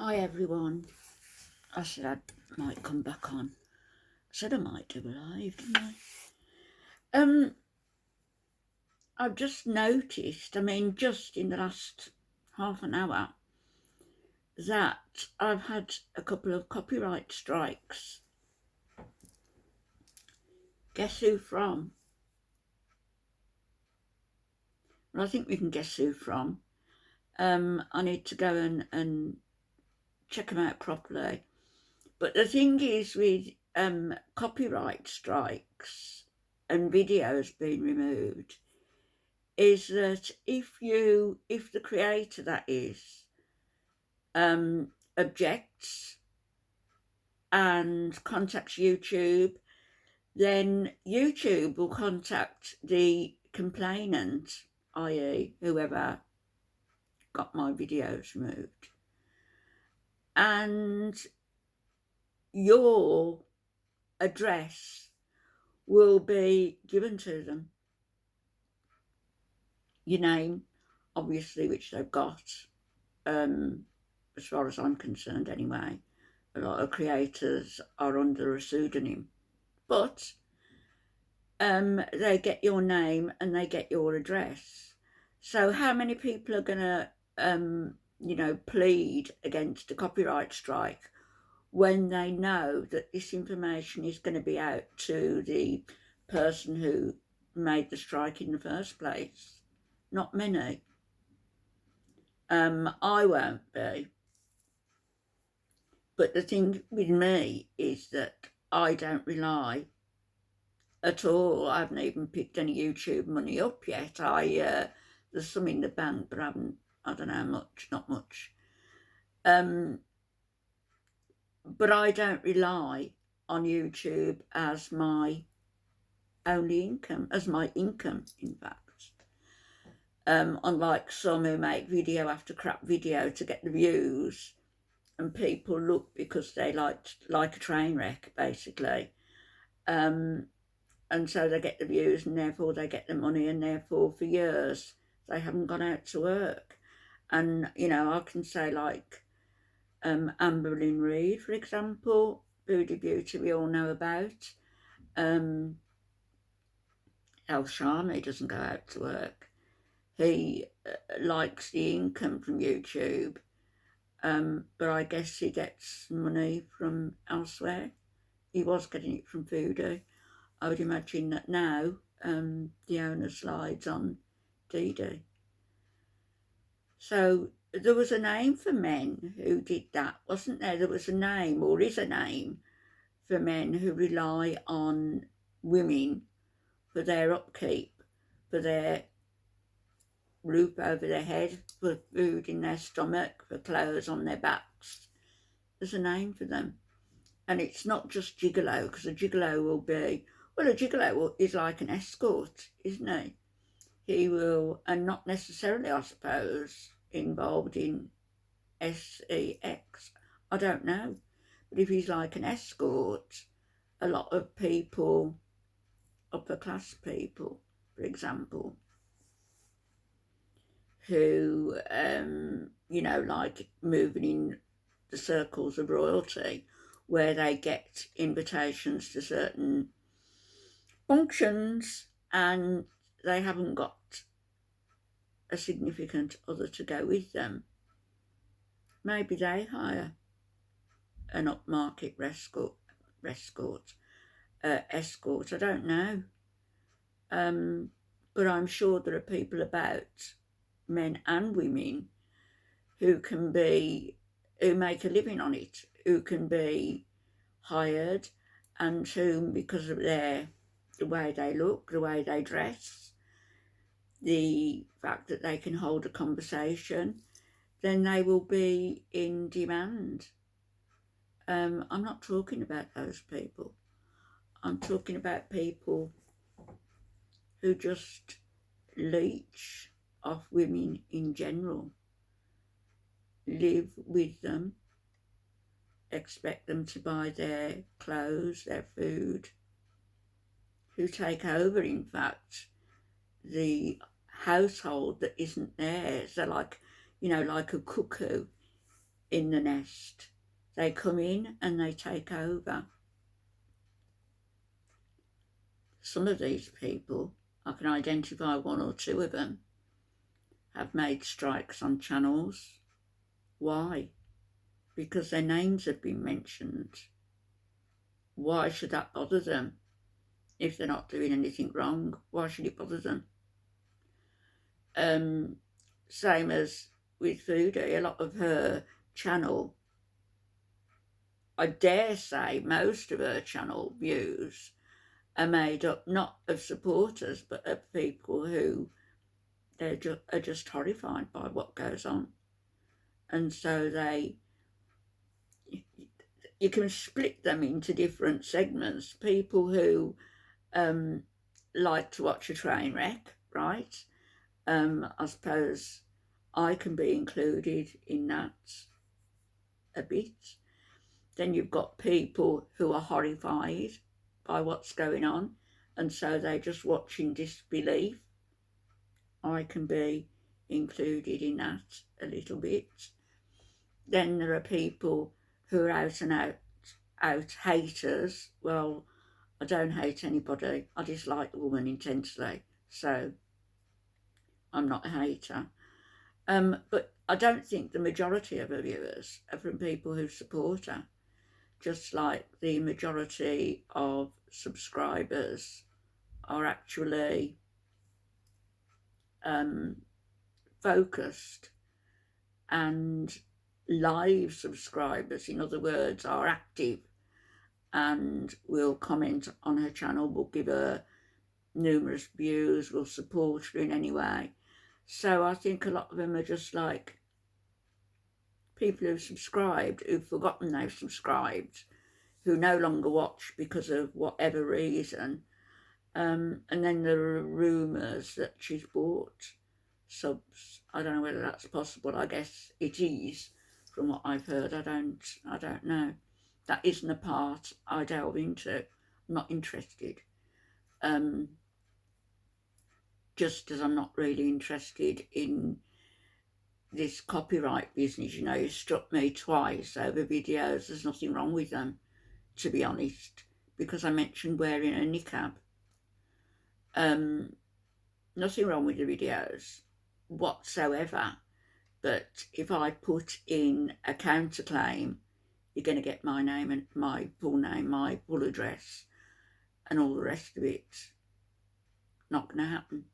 Hi everyone. I said I might come back on. I said I might do a live, didn't I? I've just noticed, just in the last half an hour, that I've had a couple of copyright strikes. Guess who from? Well, I think we can guess who from. I need to go and check them out properly. But the thing is with copyright strikes and videos being removed, is that if the creator, that is, objects and contacts YouTube, then YouTube will contact the complainant, i.e. whoever got my videos removed, and your address will be given to them. Your name, obviously, which they've got, as far as I'm concerned anyway. A lot of creators are under a pseudonym, but they get your name and they get your address. So how many people are going to, plead against a copyright strike when they know that this information is going to be out to the person who made the strike in the first place? Not many. I won't be. But the thing with me is that I don't rely at all. I haven't even picked any YouTube money up yet. There's some in the bank, but I don't know much, not much. But I don't rely on YouTube as my only income, in fact. Unlike some who make video after crap video to get the views, and people look because they like a train wreck, basically. And so they get the views and therefore they get the money, and therefore for years they haven't gone out to work. And, I can say like Amber Lynn Reid, for example, Booty Beauty we all know about. El Shami doesn't go out to work. He likes the income from YouTube, but I guess he gets money from elsewhere. He was getting it from Voodoo. I would imagine that now the owner slides on Dee. So there was a name for men who did that, wasn't there? There was a name, or is a name, for men who rely on women for their upkeep, for their roof over their head, for food in their stomach, for clothes on their backs. There's a name for them. And it's not just gigolo, because a gigolo will be, well, a gigolo is like an escort, isn't he? He will, and not necessarily, I suppose, involved in sex. I don't know. But if he's like an escort, a lot of people, upper class people, for example, who, like moving in the circles of royalty, where they get invitations to certain functions and they haven't got a significant other to go with them. Maybe they hire an upmarket escort. I don't know. But I'm sure there are people about, men and women, who make a living on it, who can be hired, and whom, because of the way they look, the way they dress, the fact that they can hold a conversation, then they will be in demand. I'm not talking about those people. I'm talking about people who just leech off women in general, live with them, expect them to buy their clothes, their food, who take over, in fact, the household that isn't theirs. They're like, like a cuckoo in the nest. They come in and they take over. Some of these people, I can identify one or two of them, have made strikes on channels. Why? Because their names have been mentioned. Why should that bother them? If they're not doing anything wrong, why should it bother them? Same as with Foodie, a lot of her channel, I dare say most of her channel views are made up not of supporters but of people who are just horrified by what goes on. And so you can split them into different segments. People who like to watch a train wreck, right? I suppose I can be included in that a bit. Then you've got people who are horrified by what's going on, and so they're just watching disbelief. I can be included in that a little bit. Then there are people who are out and out haters. Well, I don't hate anybody. I dislike the woman intensely, so I'm not a hater. But I don't think the majority of her viewers are from people who support her, just like the majority of subscribers are actually focused, and live subscribers, in other words, are active and will comment on her channel, will give her numerous views, will support her in any way. So I think a lot of them are just like people who've subscribed, who've forgotten they've subscribed, who no longer watch because of whatever reason. And then there are rumours that she's bought subs. I don't know whether that's possible. I guess it is, from what I've heard. I don't know. That isn't a part I delve into. I'm not interested. Just as I'm not really interested in this copyright business. You know, you struck me twice over videos. There's nothing wrong with them, to be honest, because I mentioned wearing a niqab. Nothing wrong with the videos whatsoever, but if I put in a counterclaim, you're going to get my name and my full address and all the rest of it. Not going to happen.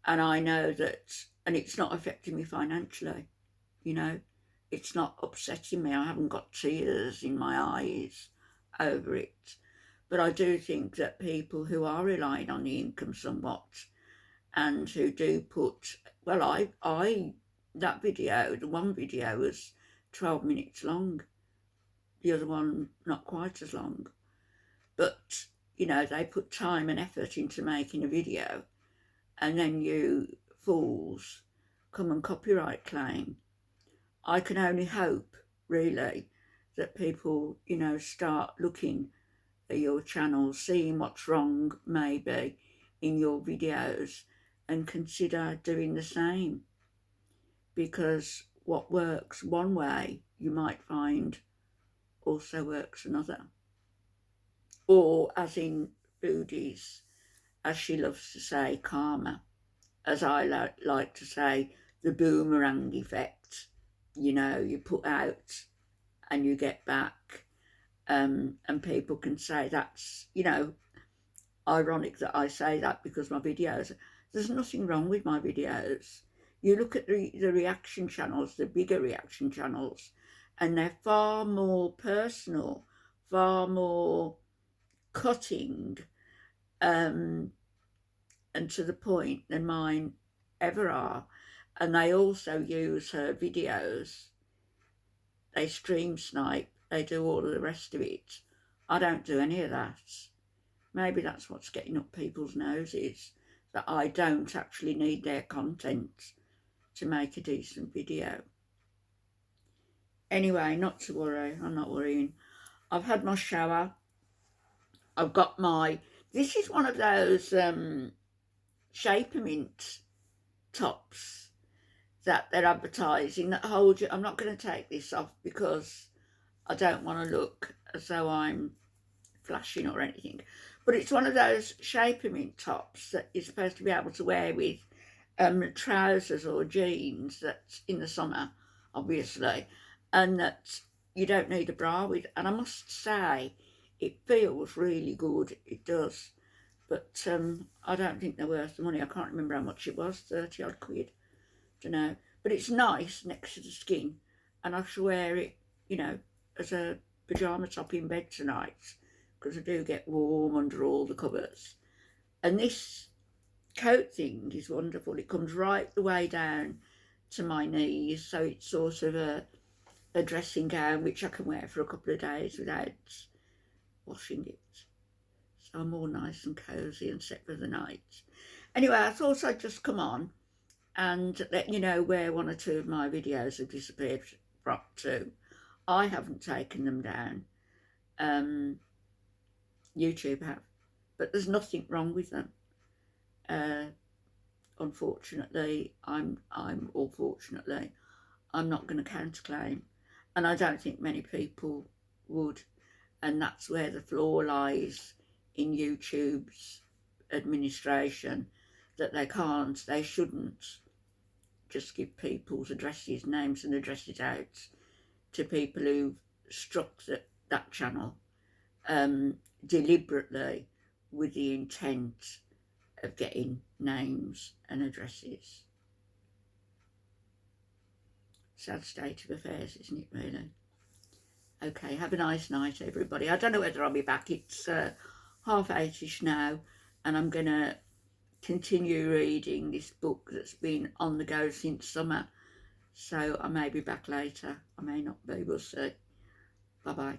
And I know that, and it's not affecting me financially, you know, it's not upsetting me. I haven't got tears in my eyes over it. But I do think that people who are relying on the income somewhat, and who do put, well, that video, the one video was 12 minutes long, the other one not quite as long. But, you know, they put time and effort into making a video, and then you fools come and copyright claim. I can only hope, really, that people, you know, start looking at your channel, seeing what's wrong, maybe, in your videos, and consider doing the same. Because what works one way, you might find also works another. Or, as in Foodies, as she loves to say, karma. As I like to say, the boomerang effect. You know, you put out and you get back. And people can say that's, you know, ironic that I say that, because my videos, there's nothing wrong with my videos. You look at the reaction channels, the bigger reaction channels, and they're far more personal, far more cutting, and to the point than mine ever are. And they also use her videos. They stream snipe, they do all of the rest of it. I don't do any of that. Maybe that's what's getting up people's noses, that I don't actually need their content to make a decent video. Anyway, not to worry, I'm not worrying. I've had my shower. I've got this is one of those Shaper Mint tops. that they're advertising that hold you. I'm not going to take this off because I don't want to look as though I'm flashing or anything. But it's one of those shaper mint tops that you're supposed to be able to wear with trousers or jeans that's in the summer, obviously, and that you don't need a bra with. And I must say, it feels really good. It does. But I don't think they're worth the money. I can't remember how much it was, 30 odd quid. Don't know. But it's nice next to the skin, and I shall wear it, you know, as a pyjama top in bed tonight, because I do get warm under all the covers. And this coat thing is wonderful. It comes right the way down to my knees, so it's sort of a dressing gown which I can wear for a couple of days without washing it. So I'm all nice and cosy and set for the night. Anyway, I thought I'd just come on and let you know where one or two of my videos have disappeared to. I haven't taken them down. YouTube have, but there's nothing wrong with them. Unfortunately, fortunately, I'm not going to counterclaim, and I don't think many people would, and that's where the flaw lies in YouTube's administration, that they shouldn't just give people's names and addresses out to people who've struck that channel deliberately with the intent of getting names and addresses. Sad state of affairs, isn't it, really? Okay, have a nice night, everybody. I don't know whether I'll be back. It's 8:30ish now, and I'm going to continue reading this book that's been on the go since summer. So I may be back later. I may not be. We'll see. Bye-bye.